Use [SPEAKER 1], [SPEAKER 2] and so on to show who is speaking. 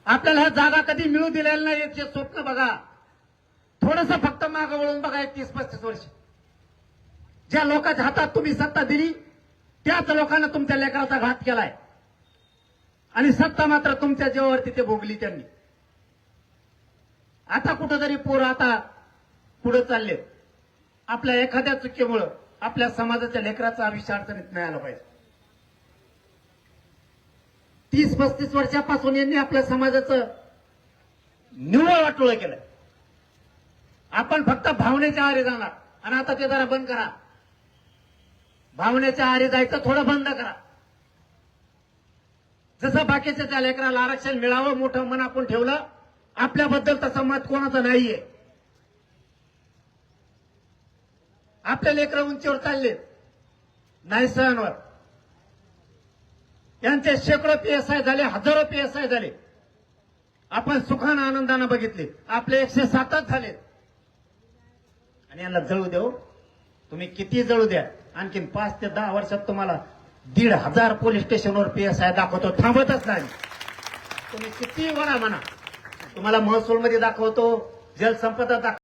[SPEAKER 1] आपल्याला ह्या जागा कधी मिळू दिलेल्या नाही याचे स्वप्न बघा. थोडंसं फक्त मागं वळून बघा. 30-35 वर्ष ज्या लोकांच्या हातात तुम्ही सत्ता दिली त्याच लोकांना तुमच्या लेकराचा घात केलाय आणि सत्ता मात्र तुमच्या जीवावरती ते भोगली त्यांनी. आता कुठंतरी पोरं आता पुढे चालले. आपल्या एखाद्या चुकीमुळं आपल्या समाजाच्या लेकराचा आयुष्य अडचणीत नाही आला पाहिजे. 30-35 वर्षापासून यांनी आपल्या समाजाचं निव्वळ वाटोळं केलं. आपण फक्त भावनेच्या आहारी जाणार आणि आता ते जरा बंद करा. भावनेच्या आहारी जायचं थोडं बंद करा. जसं बाकीच्या त्या लेकराला आरक्षण मिळावं मोठं मन आपण ठेवलं, आपल्याबद्दल तसं मत कोणाचं नाहीये. आपले लेकरं उंचीवर चालले नाही सहनवर. यांचे शेकडो PSI झाले, हजारो PSI झाले. आपण सुखानं आनंदानं बघितले. आपले 107च झाले आणि यांना जळू देऊ. तुम्ही किती जळू द्या, आणखीन 5 ते 10 वर्षात तुम्हाला 1,500 पोलीस स्टेशनवर PSI दाखवतो, थांबतच नाही. तुम्ही किती वरा म्हणा, तुम्हाला महसूलमध्ये दाखवतो, जलसंपदा दाखवतो.